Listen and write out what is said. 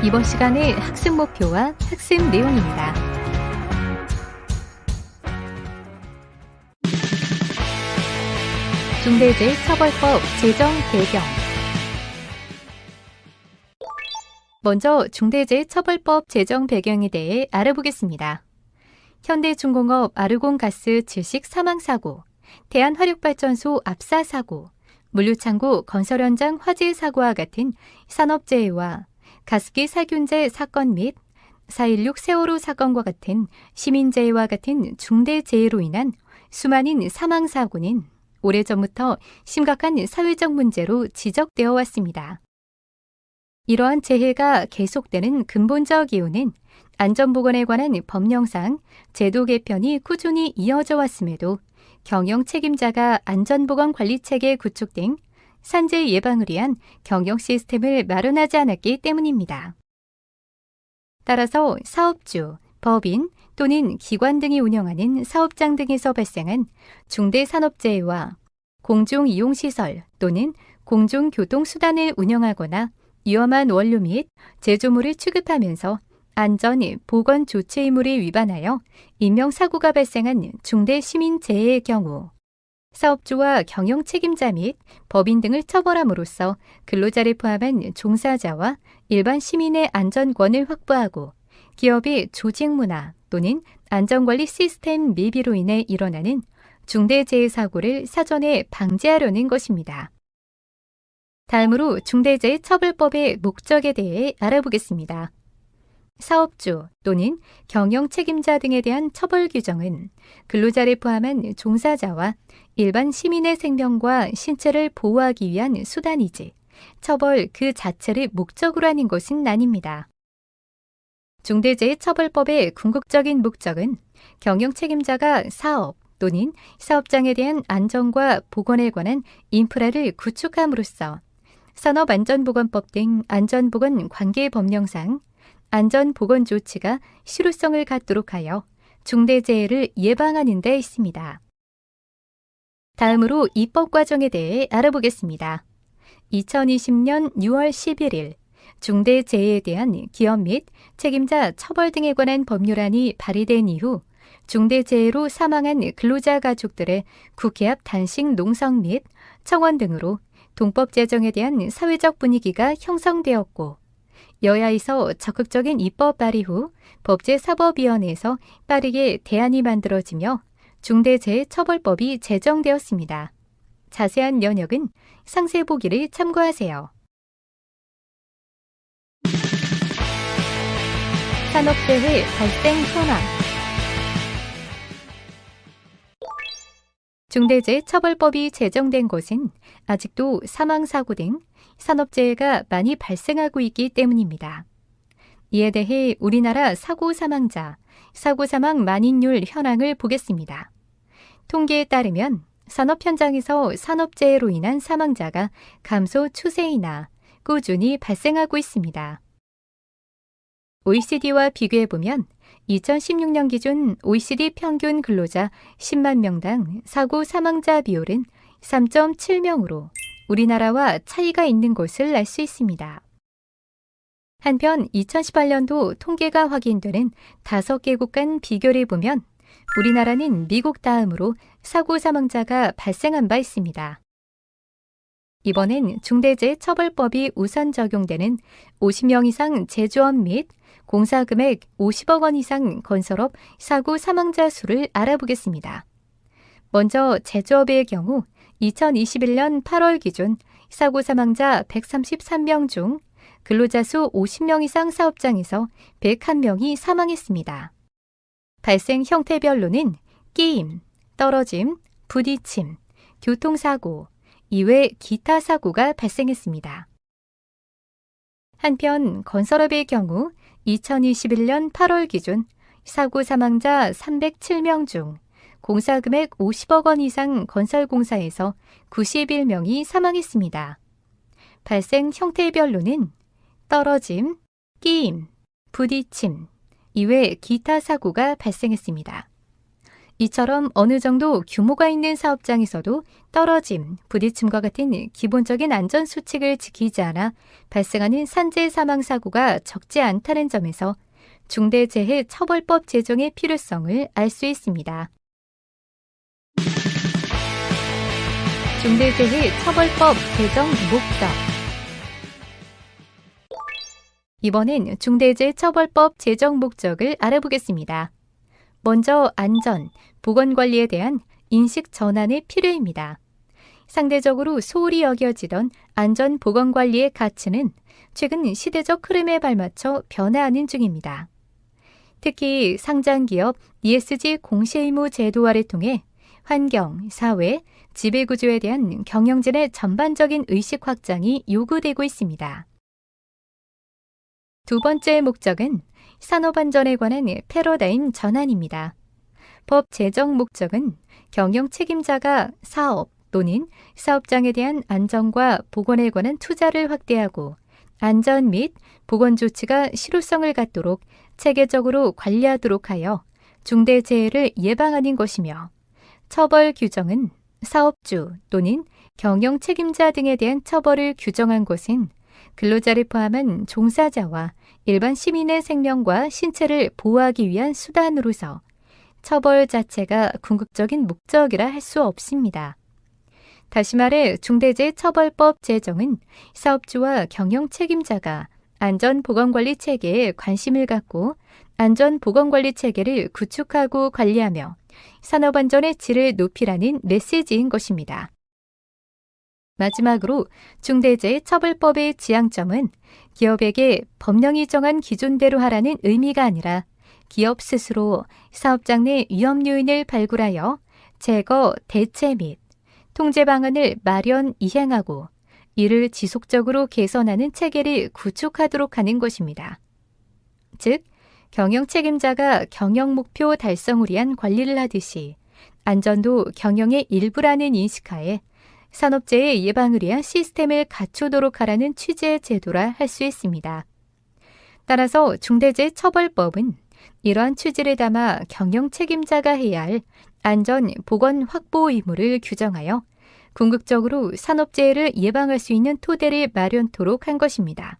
이번 시간의 학습 목표와 학습 내용입니다. 중대재해처벌법 제정 배경. 먼저 중대재해처벌법 제정 배경에 대해 알아보겠습니다. 현대중공업 아르곤가스 질식 사망사고, 대한화력발전소 압사사고, 물류창고 건설 현장 화재 사고와 같은 산업재해와 가습기 살균제 사건 및 4.16 세월호 사건과 같은 시민재해와 같은 중대재해로 인한 수많은 사망사고는 오래전부터 심각한 사회적 문제로 지적되어 왔습니다. 이러한 재해가 계속되는 근본적 이유는 안전보건에 관한 법령상 제도 개편이 꾸준히 이어져 왔음에도 경영 책임자가 안전보건 관리체계 구축 등 산재 예방을 위한 경영 시스템을 마련하지 않았기 때문입니다. 따라서 사업주, 법인 또는 기관 등이 운영하는 사업장 등에서 발생한 중대산업재해와 공중이용시설 또는 공중교통수단을 운영하거나 위험한 원료 및 제조물을 취급하면서 안전, 보건 조치 의무를 위반하여 인명사고가 발생한 중대시민재해의 경우 사업주와 경영 책임자 및 법인 등을 처벌함으로써 근로자를 포함한 종사자와 일반 시민의 안전권을 확보하고 기업의 조직문화 또는 안전관리 시스템 미비로 인해 일어나는 중대재해사고를 사전에 방지하려는 것입니다. 다음으로 중대재해처벌법의 목적에 대해 알아보겠습니다. 사업주 또는 경영 책임자 등에 대한 처벌 규정은 근로자를 포함한 종사자와 일반 시민의 생명과 신체를 보호하기 위한 수단이지 처벌 그 자체를 목적으로 하는 것은 아닙니다. 중대재해처벌법의 궁극적인 목적은 경영 책임자가 사업 또는 사업장에 대한 안전과 보건에 관한 인프라를 구축함으로써 산업안전보건법 등 안전보건 관계법령상 안전보건 조치가 실효성을 갖도록 하여 중대재해를 예방하는 데 있습니다. 다음으로 입법 과정에 대해 알아보겠습니다. 2020년 6월 11일 중대재해에 대한 기업 및 책임자 처벌 등에 관한 법률안이 발의된 이후 중대재해로 사망한 근로자 가족들의 국회 앞 단식 농성 및 청원 등으로 동법 제정에 대한 사회적 분위기가 형성되었고 여야에서 적극적인 입법 발의 후 법제사법위원회에서 빠르게 대안이 만들어지며 중대재해처벌법이 제정되었습니다. 자세한 연역은 상세 보기를 참고하세요. 산업재해 발생 현황. 중대재해처벌법이 제정된 곳은 아직도 사망사고 등 산업재해가 많이 발생하고 있기 때문입니다. 이에 대해 우리나라 사고 사망자, 사고 사망 만인율 현황을 보겠습니다. 통계에 따르면 산업 현장에서 산업재해로 인한 사망자가 감소 추세이나 꾸준히 발생하고 있습니다. OECD와 비교해보면 2016년 기준 OECD 평균 근로자 10만 명당 사고 사망자 비율은 3.7명으로 우리나라와 차이가 있는 것을 알 수 있습니다. 한편 2018년도 통계가 확인되는 5개국 간 비교를 보면 우리나라는 미국 다음으로 사고 사망자가 발생한 바 있습니다. 이번엔 중대재해처벌법이 우선 적용되는 50명 이상 제조업 및 공사 금액 50억 원 이상 건설업 사고 사망자 수를 알아보겠습니다. 먼저 제조업의 경우 2021년 8월 기준 사고 사망자 133명 중 근로자 수 50명 이상 사업장에서 101명이 사망했습니다. 발생 형태별로는 끼임, 떨어짐, 부딪힘, 교통사고, 이외 기타 사고가 발생했습니다. 한편 건설업의 경우 2021년 8월 기준 사고 사망자 307명 중 공사 금액 50억 원 이상 건설공사에서 91명이 사망했습니다. 발생 형태별로는 떨어짐, 끼임, 부딪힘, 이외 기타 사고가 발생했습니다. 이처럼 어느 정도 규모가 있는 사업장에서도 떨어짐, 부딪힘과 같은 기본적인 안전 수칙을 지키지 않아 발생하는 산재 사망 사고가 적지 않다는 점에서 중대재해처벌법 제정의 필요성을 알 수 있습니다. 중대재해처벌법 제정 목적. 이번엔 중대재해처벌법 제정 목적을 알아보겠습니다. 먼저 안전, 보건관리에 대한 인식 전환의 필요입니다. 상대적으로 소홀히 여겨지던 안전 보건관리의 가치는 최근 시대적 흐름에 발맞춰 변화하는 중입니다. 특히 상장기업 ESG 공시의무 제도화를 통해 환경, 사회, 지배구조에 대한 경영진의 전반적인 의식 확장이 요구되고 있습니다. 두 번째 목적은 산업안전에 관한 패러다임 전환입니다. 법 제정 목적은 경영 책임자가 사업 또는 사업장에 대한 안전과 보건에 관한 투자를 확대하고 안전 및 보건 조치가 실효성을 갖도록 체계적으로 관리하도록 하여 중대재해를 예방하는 것이며, 처벌 규정은 사업주 또는 경영 책임자 등에 대한 처벌을 규정한 것은 근로자를 포함한 종사자와 일반 시민의 생명과 신체를 보호하기 위한 수단으로서 처벌 자체가 궁극적인 목적이라 할 수 없습니다. 다시 말해 중대재해처벌법 제정은 사업주와 경영 책임자가 안전보건관리 체계에 관심을 갖고 안전보건관리 체계를 구축하고 관리하며 산업안전의 질을 높이라는 메시지인 것입니다. 마지막으로 중대재해처벌법의 지향점은 기업에게 법령이 정한 기준대로 하라는 의미가 아니라 기업 스스로 사업장 내 위험 요인을 발굴하여 제거, 대체 및 통제 방안을 마련, 이행하고 이를 지속적으로 개선하는 체계를 구축하도록 하는 것입니다. 즉, 경영 책임자가 경영 목표 달성을 위한 관리를 하듯이 안전도 경영의 일부라는 인식하에 산업재해 예방을 위한 시스템을 갖추도록 하라는 취지의 제도라 할 수 있습니다. 따라서 중대재해처벌법은 이러한 취지를 담아 경영 책임자가 해야 할 안전, 보건 확보 의무를 규정하여 궁극적으로 산업재해를 예방할 수 있는 토대를 마련토록 한 것입니다.